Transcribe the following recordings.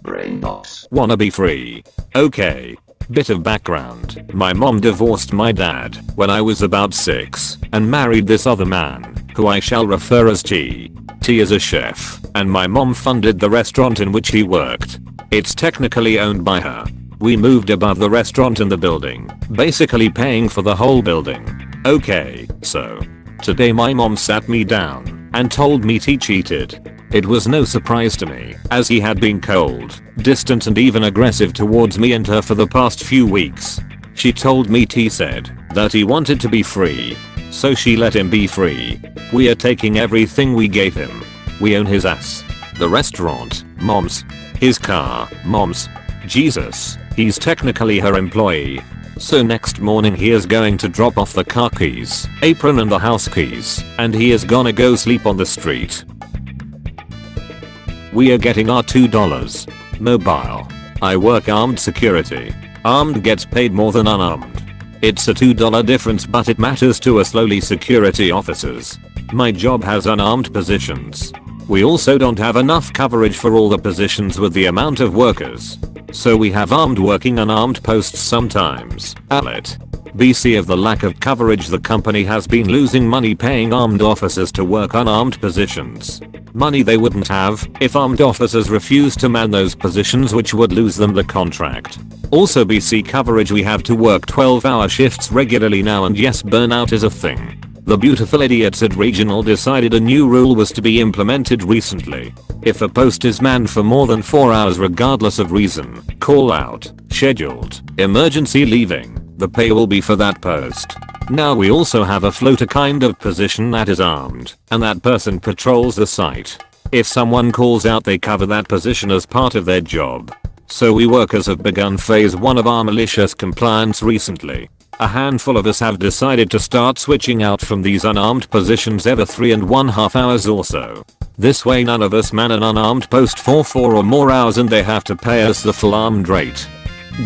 Brain box. Wanna be free. Okay. Bit of background. My mom divorced my dad when I was about 6 and married this other man, who I shall refer as T. T is a chef, and my mom funded the restaurant in which he worked. It's technically owned by her. We moved above the restaurant in the building, basically paying for the whole building. Okay, so today my mom sat me down and told me T cheated. It was no surprise to me, as he had been cold, distant and even aggressive towards me and her for the past few weeks. She told me T said that he wanted to be free, so she let him be free. We are taking everything we gave him. We own his ass, the restaurant, mom's, his car, mom's. Jesus, he's technically her employee. So next morning he is going to drop off the car keys, apron and the house keys, and he is gonna go sleep on the street. We are getting our $2 mobile. I work armed security. Armed gets paid more than unarmed. It's a $2 difference, but it matters to us lowly security officers. My job has unarmed positions. We also don't have enough coverage for all the positions with the amount of workers. So we have armed working unarmed posts sometimes. Alert. BC of the lack of coverage, the company has been losing money paying armed officers to work unarmed positions. Money they wouldn't have if armed officers refused to man those positions, which would lose them the contract. Also BC coverage, we have to work 12-hour shifts regularly now, and yes, burnout is a thing. The beautiful idiots at regional decided a new rule was to be implemented recently. If a post is manned for more than 4 hours regardless of reason, call out, scheduled, emergency leaving, the pay will be for that post. Now we also have a floater kind of position that is armed, and that person patrols the site. If someone calls out, they cover that position as part of their job. So we workers have begun phase 1 of our malicious compliance recently. A handful of us have decided to start switching out from these unarmed positions every 3.5 hours or so. This way none of us man an unarmed post for 4 or more hours and they have to pay us the full armed rate.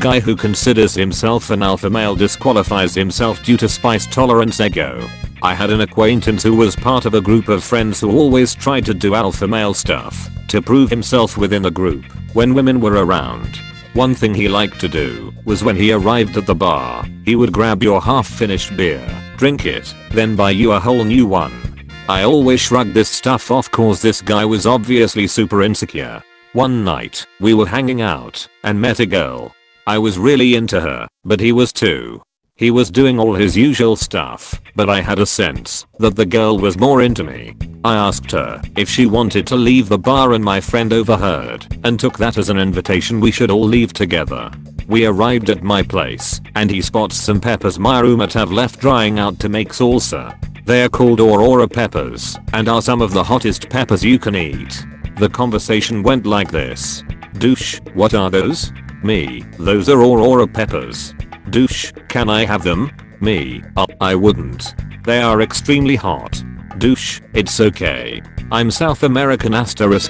Guy who considers himself an alpha male disqualifies himself due to spice tolerance ego. I had an acquaintance who was part of a group of friends who always tried to do alpha male stuff to prove himself within the group when women were around. One thing he liked to do was when he arrived at the bar, he would grab your half-finished beer, drink it, then buy you a whole new one. I always shrugged this stuff off cause this guy was obviously super insecure. One night, we were hanging out and met a girl. I was really into her, but he was too. He was doing all his usual stuff, but I had a sense that the girl was more into me. I asked her if she wanted to leave the bar and my friend overheard and took that as an invitation we should all leave together. We arrived at my place and he spots some peppers my roommate have left drying out to make salsa. They are called Aurora peppers and are some of the hottest peppers you can eat. The conversation went like this. Douche, what are those? Me, those are Aurora peppers. Douche, can I have them? Me, I wouldn't. They are extremely hot. Douche, it's okay. I'm South American *EAT''SONE*.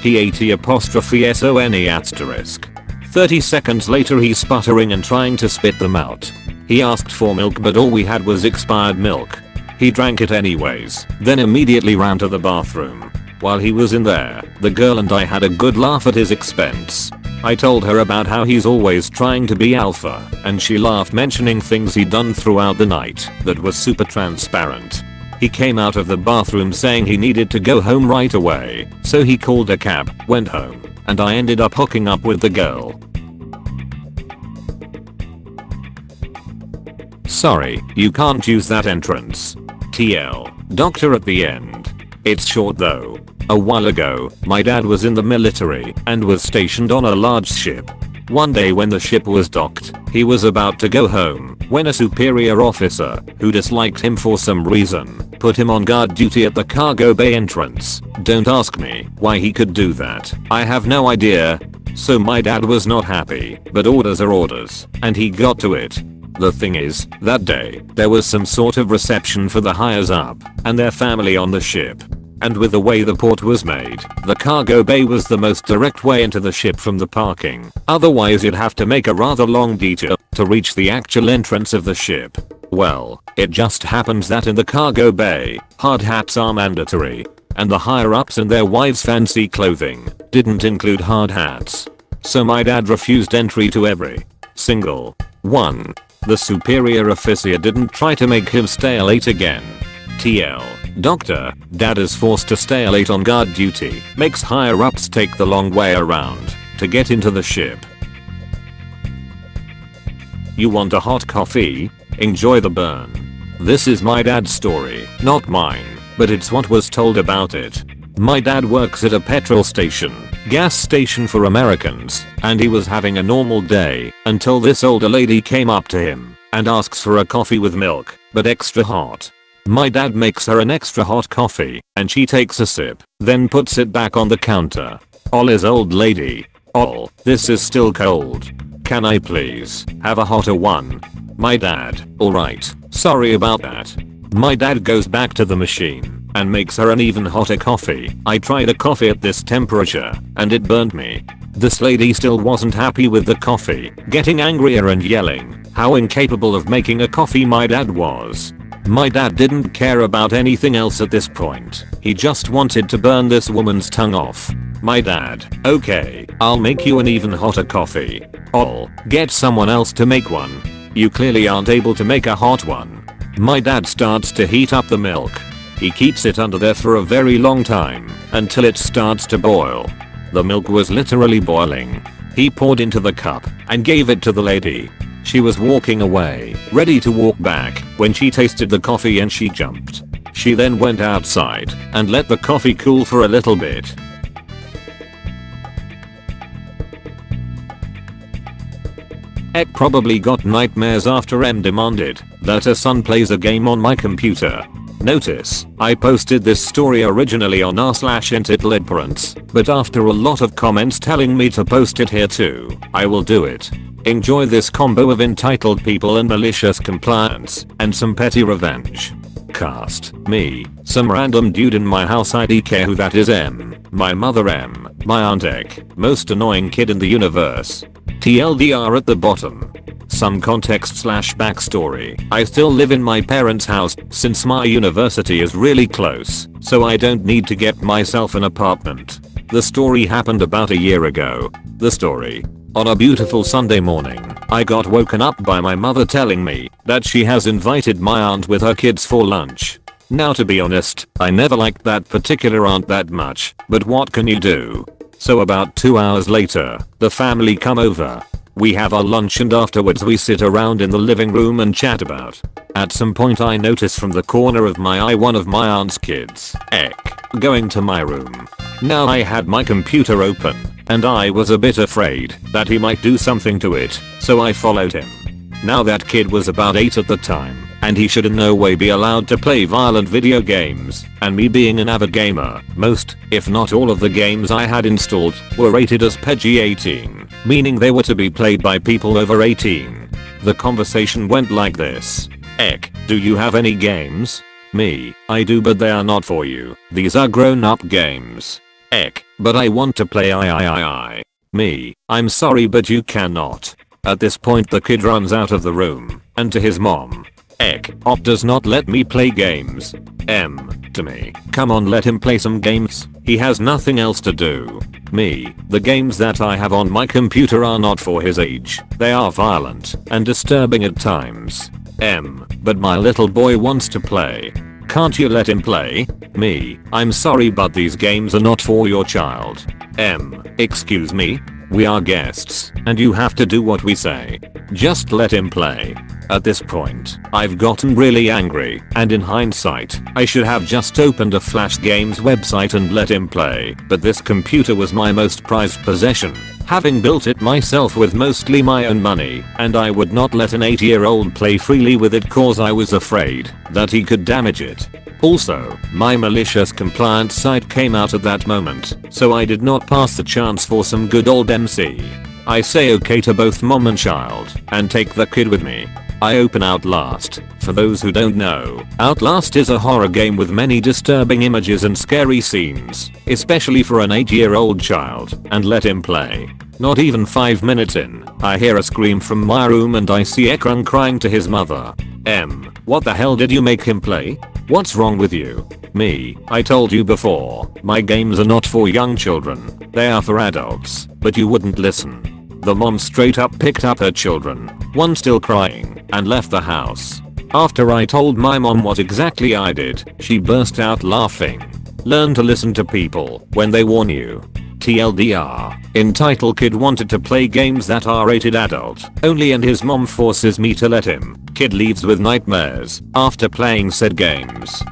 30 seconds later he's sputtering and trying to spit them out. He asked for milk but all we had was expired milk. He drank it anyways, then immediately ran to the bathroom. While he was in there, the girl and I had a good laugh at his expense. I told her about how he's always trying to be alpha, and she laughed, mentioning things he'd done throughout the night that was super transparent. He came out of the bathroom saying he needed to go home right away, so he called a cab, went home, and I ended up hooking up with the girl. Sorry, you can't use that entrance. TL. Doctor at the end. It's short though. A while ago, my dad was in the military and was stationed on a large ship. One day when the ship was docked, he was about to go home when a superior officer, who disliked him for some reason, put him on guard duty at the cargo bay entrance. Don't ask me why he could do that. I have no idea. So my dad was not happy, but orders are orders, and he got to it. The thing is, that day, there was some sort of reception for the hires up and their family on the ship. And with the way the port was made, the cargo bay was the most direct way into the ship from the parking. Otherwise you'd have to make a rather long detour to reach the actual entrance of the ship. Well, it just happens that in the cargo bay, hard hats are mandatory, and the higher ups and their wives' fancy clothing didn't include hard hats. so my dad refused entry to every single one. The superior officer didn't try to make him stay late again. TL. Doctor, dad is forced to stay late on guard duty, makes higher ups take the long way around to get into the ship. You want a hot coffee? Enjoy the burn. This is my dad's story, not mine, but it's what was told about it. My dad works at a petrol station, gas station for Americans, and he was having a normal day until this older lady came up to him and asks for a coffee with milk, but extra hot. My dad makes her an extra hot coffee, and she takes a sip, then puts it back on the counter. Is old lady. This is still cold. Can I please have a hotter one? My dad, alright, sorry about that. My dad goes back to the machine and makes her an even hotter coffee. I tried a coffee at this temperature and it burned me. This lady still wasn't happy with the coffee, getting angrier and yelling how incapable of making a coffee my dad was. My dad didn't care about anything else at this point. He just wanted to burn this woman's tongue off. My dad, okay, I'll make you an even hotter coffee. Get someone else to make one. You clearly aren't able to make a hot one. My dad starts to heat up the milk. He keeps it under there for a very long time until it starts to boil. The milk was literally boiling. He poured into the cup and gave it to the lady. She was walking away, ready to walk back, when she tasted the coffee and she jumped. She then went outside and let the coffee cool for a little bit. Ek probably got nightmares after M demanded that her son plays a game on my computer. Notice, I posted this story originally on r/entitled, but after a lot of comments telling me to post it here too, I will do it. Enjoy this combo of entitled people and malicious compliance, and some petty revenge. Cast, me, some random dude in my house I don't care who that is M, my mother M, my aunt Ek, most annoying kid in the universe. TLDR at the bottom. Some context/backstory. I still live in my parents' house since my university is really close, so I don't need to get myself an apartment. The story happened about a year ago. The story. On a beautiful Sunday morning, I got woken up by my mother telling me that she has invited my aunt with her kids for lunch. Now to be honest, I never liked that particular aunt that much, but what can you do? So about 2 hours later, the family come over. We have our lunch and afterwards we sit around in the living room and chat about. At some point I notice from the corner of my eye one of my aunt's kids, Ek, going to my room. Now I had my computer open, and I was a bit afraid that he might do something to it, so I followed him. Now that kid was about 8 at the time, and he should in no way be allowed to play violent video games, and me being an avid gamer, most, if not all of the games I had installed, were rated as PG-18, meaning they were to be played by people over 18. The conversation went like this. Ek, do you have any games? Me, I do but they are not for you, these are grown-up games. Ek, but I want to play I. Me, I'm sorry but you cannot. At this point the kid runs out of the room, and to his mom. Ek, Op does not let me play games. M, to me, come on let him play some games, he has nothing else to do. Me, the games that I have on my computer are not for his age, they are violent and disturbing at times. M, but my little boy wants to play. Can't you let him play? Me, I'm sorry but these games are not for your child. M, excuse me? We are guests, and you have to do what we say. Just let him play. At this point, I've gotten really angry, and in hindsight, I should have just opened a Flash Games website and let him play, but this computer was my most prized possession, having built it myself with mostly my own money, and I would not let an 8-year-old play freely with it cause I was afraid that he could damage it. Also, my malicious compliance site came out at that moment, so I did not pass the chance for some good old MC. I say okay to both mom and child, and take the kid with me. I open Outlast. For those who don't know, Outlast is a horror game with many disturbing images and scary scenes, especially for an 8-year-old child, and let him play. Not even 5 minutes in, I hear a scream from my room and I see Ekran crying to his mother. M, what the hell did you make him play? What's wrong with you? Me, I told you before, my games are not for young children, they are for adults, but you wouldn't listen. The mom straight up picked up her children, one still crying, and left the house. After I told my mom what exactly I did, she burst out laughing. Learn to listen to people when they warn you. TLDR, entitled kid wanted to play games that are rated adult only and his mom forces me to let him. Kid leaves with nightmares after playing said games.